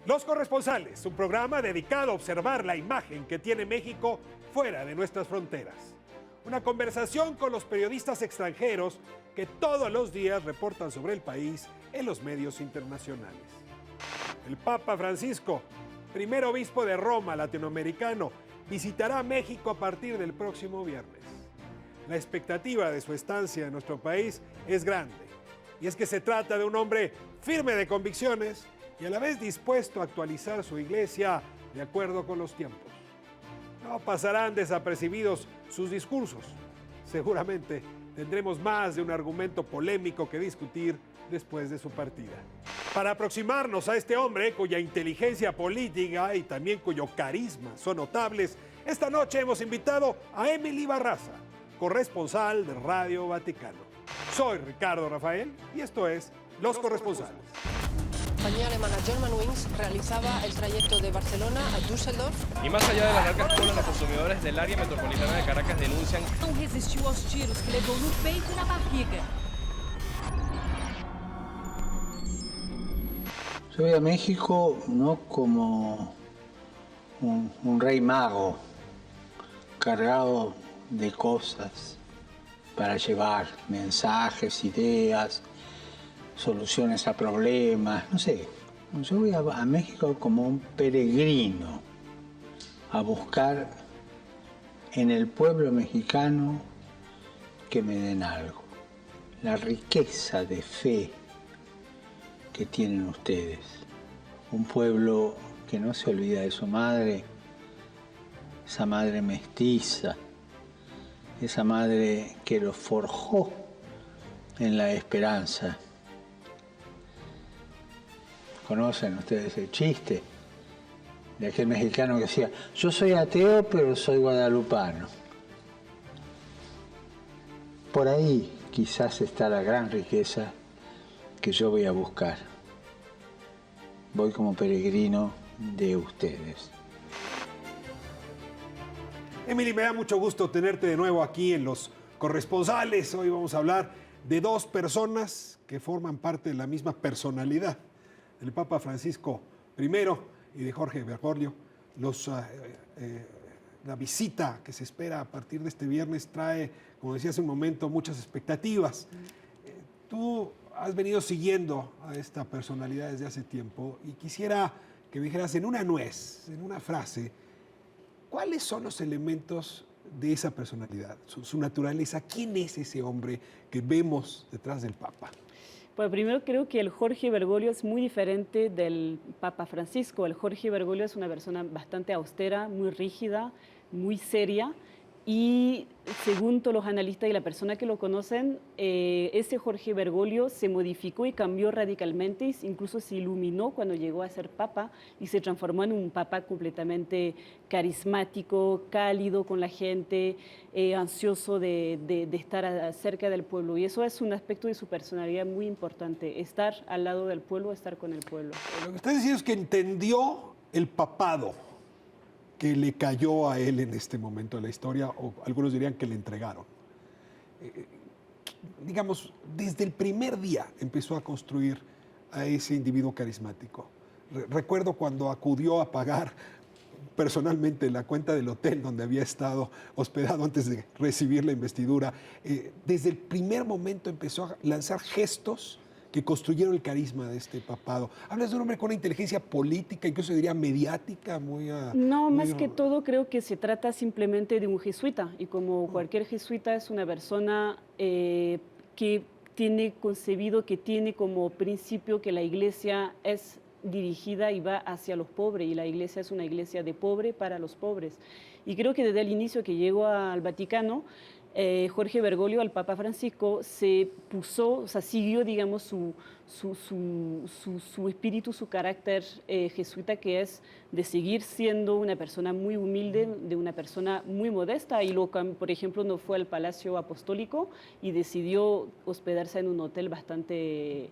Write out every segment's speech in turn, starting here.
Los Corresponsales, un programa dedicado a observar la imagen que tiene México fuera de nuestras fronteras. Una conversación con los periodistas extranjeros que todos los días reportan sobre el país en los medios internacionales. El Papa Francisco, primer obispo de Roma latinoamericano, visitará México a partir del próximo viernes. La expectativa de su estancia en nuestro país es grande, y es que se trata de un hombre firme de convicciones y a la vez dispuesto a actualizar su iglesia de acuerdo con los tiempos. No pasarán desapercibidos sus discursos. Seguramente tendremos más de un argumento polémico que discutir después de su partida. Para aproximarnos a este hombre cuya inteligencia política y también cuyo carisma son notables, esta noche hemos invitado a Emily Barraza, corresponsal de Radio Vaticano. Soy Ricardo Rafael y esto es Los Corresponsales. La compañía alemana Germanwings realizaba el trayecto de Barcelona a Düsseldorf. Y más allá de las largas colas, los consumidores del área metropolitana de Caracas denuncian. Não resistiu aos tiros que levou no peito e na barriga. Yo voy a México no como un rey mago cargado de cosas para llevar, mensajes, ideas, soluciones a problemas, no sé. Yo voy a México como un peregrino a buscar en el pueblo mexicano que me den algo. La riqueza de fe que tienen ustedes. Un pueblo que no se olvida de su madre, esa madre mestiza, esa madre que lo forjó en la esperanza. ¿Conocen ustedes el chiste de aquel mexicano que decía, yo soy ateo pero soy guadalupano? Por ahí quizás está la gran riqueza que yo voy a buscar. Voy como peregrino de ustedes. Emily, me da mucho gusto tenerte de nuevo aquí en Los Corresponsales. Hoy vamos a hablar de dos personas que forman parte de la misma personalidad, del Papa Francisco I y de Jorge Bergoglio. La visita que se espera a partir de este viernes trae, como decía hace un momento, muchas expectativas. Tú has venido siguiendo a esta personalidad desde hace tiempo y quisiera que me dijeras en una nuez, en una frase, ¿cuáles son los elementos de esa personalidad, su naturaleza? ¿Quién es ese hombre que vemos detrás del Papa? Pues primero creo que el Jorge Bergoglio es muy diferente del Papa Francisco. El Jorge Bergoglio es una persona bastante austera, muy rígida, muy seria. Y según todos los analistas y la persona que lo conocen, ese Jorge Bergoglio se modificó y cambió radicalmente, incluso se iluminó cuando llegó a ser papa y se transformó en un papa completamente carismático, cálido con la gente, ansioso de estar cerca del pueblo. Y eso es un aspecto de su personalidad muy importante, estar al lado del pueblo, estar con el pueblo. Lo que estás diciendo es que entendió el papado que le cayó a él en este momento de la historia, o algunos dirían que le entregaron. Digamos, desde el primer día empezó a construir a ese individuo carismático. Recuerdo cuando acudió a pagar personalmente la cuenta del hotel donde había estado hospedado antes de recibir la investidura. Desde el primer momento empezó a lanzar gestos que construyeron el carisma de este papado. Hablas de un hombre con una inteligencia política, incluso diría mediática, No, más que todo creo que se trata simplemente de un jesuita, y como cualquier jesuita es una persona que tiene concebido, que tiene como principio que la iglesia es dirigida y va hacia los pobres, y la iglesia es una iglesia de pobre para los pobres. Y creo que desde el inicio que llegó al Vaticano, Jorge Bergoglio, al Papa Francisco, se puso, o sea, siguió, digamos, su espíritu, su carácter jesuita, que es de seguir siendo una persona muy humilde, de una persona muy modesta. Y por ejemplo, no fue al Palacio Apostólico y decidió hospedarse en un hotel bastante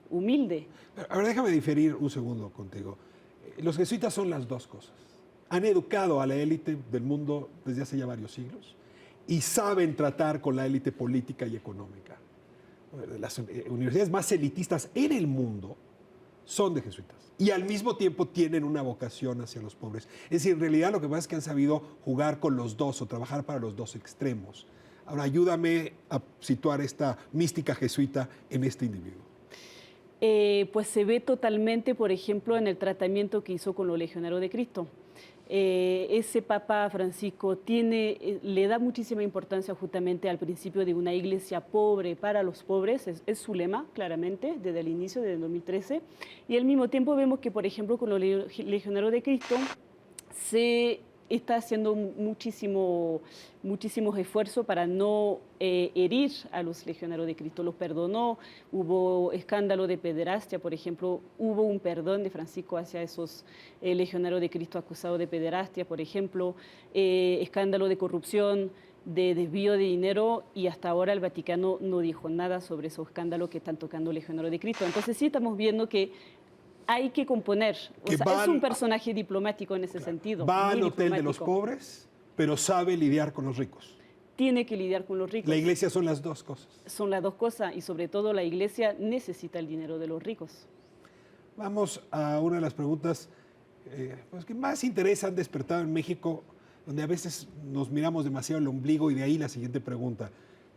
humilde. A ver, déjame diferir un segundo contigo. Los jesuitas son las dos cosas. Han educado a la élite del mundo desde hace ya varios siglos y saben tratar con la élite política y económica. Las universidades más elitistas en el mundo son de jesuitas y al mismo tiempo tienen una vocación hacia los pobres. Es decir, en realidad lo que pasa es que han sabido jugar con los dos o trabajar para los dos extremos. Ahora, ayúdame a situar esta mística jesuita en este individuo. Pues se ve totalmente, por ejemplo, en el tratamiento que hizo con los legionarios de Cristo. Ese Papa Francisco le da muchísima importancia justamente al principio de una iglesia pobre para los pobres, es su lema claramente desde el inicio, desde el 2013, y al mismo tiempo vemos que, por ejemplo, con los legionarios de Cristo se está haciendo muchísimos esfuerzos para no herir a los legionarios de Cristo. Los perdonó, hubo escándalo de pederastia, por ejemplo, hubo un perdón de Francisco hacia esos legionarios de Cristo acusados de pederastia, por ejemplo, escándalo de corrupción, de desvío de dinero, y hasta ahora el Vaticano no dijo nada sobre esos escándalos que están tocando legionarios de Cristo. Entonces sí estamos viendo que hay que componer, es un personaje diplomático en ese sentido. Va al hotel de los pobres, pero sabe lidiar con los ricos. Tiene que lidiar con los ricos. La iglesia son las dos cosas. Son las dos cosas, y sobre todo la iglesia necesita el dinero de los ricos. Vamos a una de las preguntas pues, que más interés han despertado en México, donde a veces nos miramos demasiado el ombligo, y de ahí la siguiente pregunta.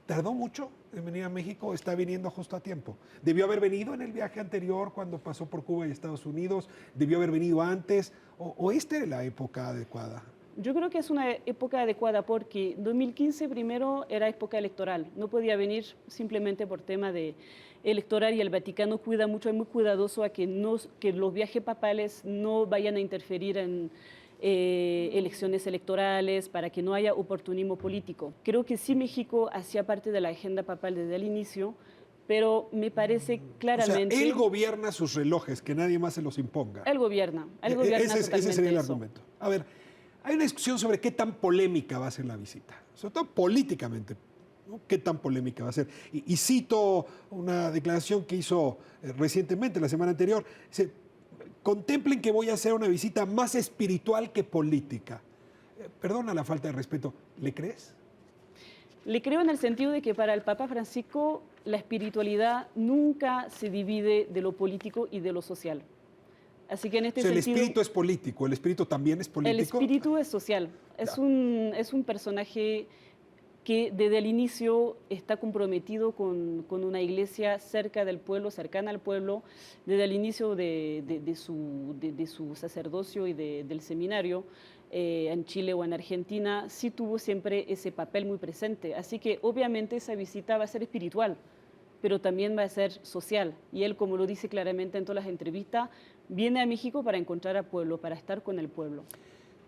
¿Tardó mucho en venir a México? ¿Está viniendo justo a tiempo? ¿Debió haber venido en el viaje anterior cuando pasó por Cuba y Estados Unidos? ¿Debió haber venido antes? ¿O esta es la época adecuada? Yo creo que es una época adecuada porque 2015 primero era época electoral. No podía venir simplemente por tema de electoral, y el Vaticano cuida mucho, es muy cuidadoso a que los viajes papales no vayan a interferir en elecciones electorales, para que no haya oportunismo político. Creo que sí México hacía parte de la agenda papal desde el inicio, pero me parece claramente... O sea, él gobierna sus relojes, que nadie más se los imponga. Él gobierna ese sería el eso. argumento. A ver, hay una discusión sobre qué tan polémica va a ser la visita, sobre todo políticamente, ¿no? ¿Qué tan polémica va a ser? Y cito una declaración que hizo recientemente, la semana anterior, dice: contemplen que voy a hacer una visita más espiritual que política. Perdona la falta de respeto, ¿le crees? Le creo en el sentido de que para el Papa Francisco la espiritualidad nunca se divide de lo político y de lo social. Así que en este sentido... El espíritu es político, el espíritu también es político. El espíritu es social, es un personaje que desde el inicio está comprometido con una iglesia cerca del pueblo, cercana al pueblo, desde el inicio de su sacerdocio y del seminario, en Chile o en Argentina, sí tuvo siempre ese papel muy presente. Así que obviamente esa visita va a ser espiritual, pero también va a ser social. Y él, como lo dice claramente en todas las entrevistas, viene a México para encontrar al pueblo, para estar con el pueblo.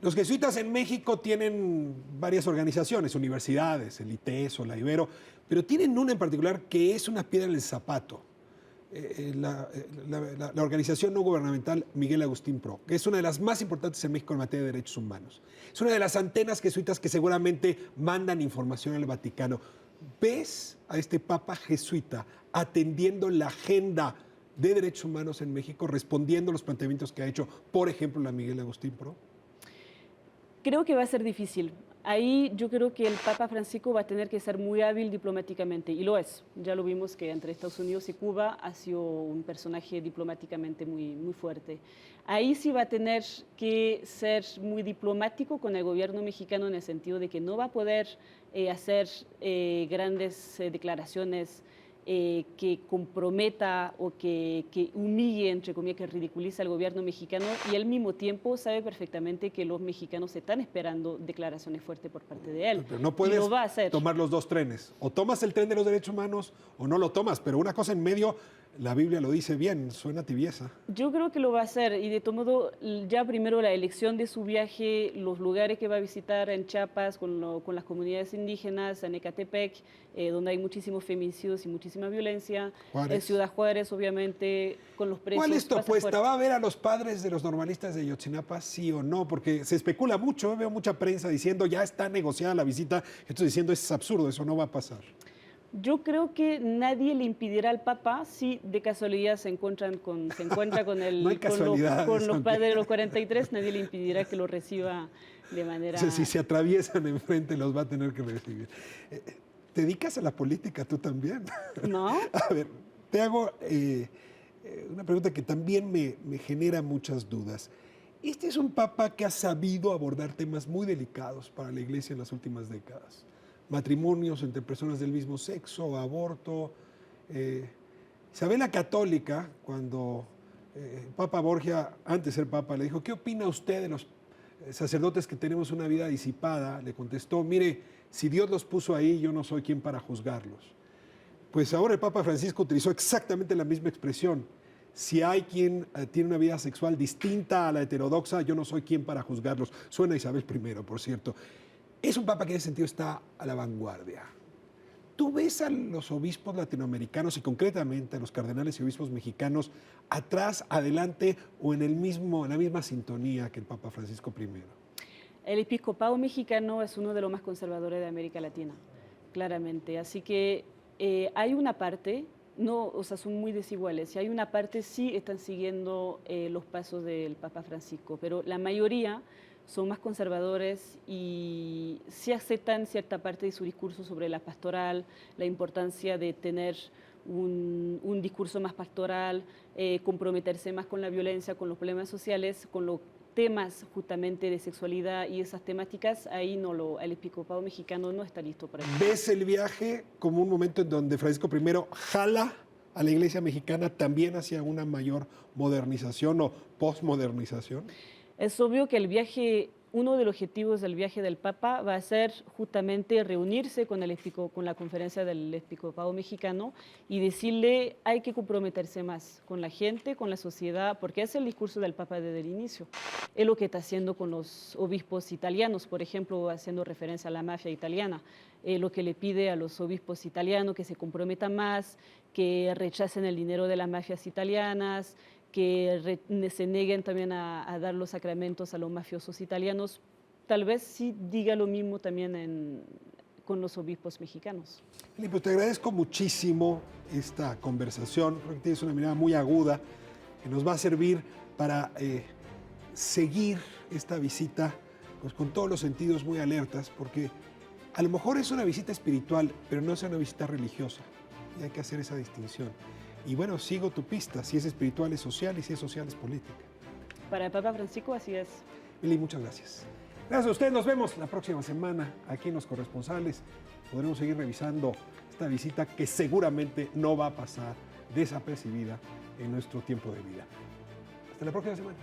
Los jesuitas en México tienen varias organizaciones, universidades, el ITESO, la Ibero, pero tienen una en particular que es una piedra en el zapato. La organización no gubernamental Miguel Agustín Pro, que es una de las más importantes en México en materia de derechos humanos. Es una de las antenas jesuitas que seguramente mandan información al Vaticano. ¿Ves a este Papa jesuita atendiendo la agenda de derechos humanos en México, respondiendo a los planteamientos que ha hecho, por ejemplo, la Miguel Agustín Pro? Creo que va a ser difícil. Ahí yo creo que el Papa Francisco va a tener que ser muy hábil diplomáticamente, y lo es. Ya lo vimos que entre Estados Unidos y Cuba ha sido un personaje diplomáticamente muy, muy fuerte. Ahí sí va a tener que ser muy diplomático con el gobierno mexicano, en el sentido de que no va a poder hacer grandes declaraciones que comprometa o que humille, entre comillas, que ridiculiza al gobierno mexicano, y al mismo tiempo sabe perfectamente que los mexicanos están esperando declaraciones fuertes por parte de él. Pero no puedes lo va a hacer. tomar los dos trenes. O tomas el tren de los derechos humanos o no lo tomas, pero una cosa en medio, la Biblia lo dice bien, suena tibieza. Yo creo que lo va a hacer, y de todo modo, ya primero la elección de su viaje, los lugares que va a visitar en Chiapas con las comunidades indígenas, en Ecatepec, donde hay muchísimos feminicidios y muchísima violencia, en Ciudad Juárez, obviamente, con los presos. ¿Cuál es tu apuesta? ¿Va a ver a los padres de los normalistas de Ayotzinapa, sí o no? Porque se especula mucho, veo mucha prensa diciendo ya está negociada la visita, estoy diciendo es absurdo, eso no va a pasar. Yo creo que nadie le impedirá al Papa si de casualidad se encuentra con los padres de los 43, nadie le impedirá que lo reciba de manera... Si se atraviesan enfrente los va a tener que recibir. ¿Te dedicas a la política tú también? No. A ver, te hago una pregunta que también me genera muchas dudas. Este es un papa que ha sabido abordar temas muy delicados para la Iglesia en las últimas décadas. Matrimonios entre personas del mismo sexo, aborto. Isabel la Católica, cuando Papa Borgia, antes de ser papa, le dijo, ¿qué opina usted de los sacerdotes que tenemos una vida disipada? Le contestó, mire, si Dios los puso ahí, yo no soy quien para juzgarlos. Pues ahora el Papa Francisco utilizó exactamente la misma expresión. Si hay quien tiene una vida sexual distinta a la heterodoxa, yo no soy quien para juzgarlos. Suena a Isabel I, por cierto. Es un papa que en ese sentido está a la vanguardia. ¿Tú ves a los obispos latinoamericanos y concretamente a los cardenales y obispos mexicanos atrás, adelante o en la misma sintonía que el Papa Francisco I? El episcopado mexicano es uno de los más conservadores de América Latina, claramente. Así que hay una parte, no, o sea, son muy desiguales, y hay una parte sí están siguiendo los pasos del Papa Francisco, pero la mayoría son más conservadores y sí aceptan cierta parte de su discurso sobre la pastoral, la importancia de tener un discurso más pastoral, comprometerse más con la violencia, con los problemas sociales, con los temas justamente de sexualidad y esas temáticas. Ahí el episcopado mexicano no está listo para eso. ¿Ves el viaje como un momento en donde Francisco I jala a la Iglesia mexicana también hacia una mayor modernización o posmodernización? Es obvio que uno de los objetivos del viaje del Papa va a ser justamente reunirse con la conferencia del episcopado mexicano y decirle hay que comprometerse más con la gente, con la sociedad, porque es el discurso del Papa desde el inicio. Es lo que está haciendo con los obispos italianos, por ejemplo, haciendo referencia a la mafia italiana. Lo que le pide a los obispos italianos que se comprometan más, que rechacen el dinero de las mafias italianas, que se nieguen también a dar los sacramentos a los mafiosos italianos. Tal vez sí diga lo mismo también con los obispos mexicanos. Eli, pues te agradezco muchísimo esta conversación. Creo que tienes una mirada muy aguda que nos va a servir para seguir esta visita pues, con todos los sentidos muy alertas, porque a lo mejor es una visita espiritual, pero no es una visita religiosa. Y hay que hacer esa distinción. Y bueno, sigo tu pista, si es espiritual es social y si es social es política. Para el Papa Francisco así es. Eli, muchas gracias. Gracias a usted, nos vemos la próxima semana aquí en Los Corresponsales. Podremos seguir revisando esta visita que seguramente no va a pasar desapercibida en nuestro tiempo de vida. Hasta la próxima semana.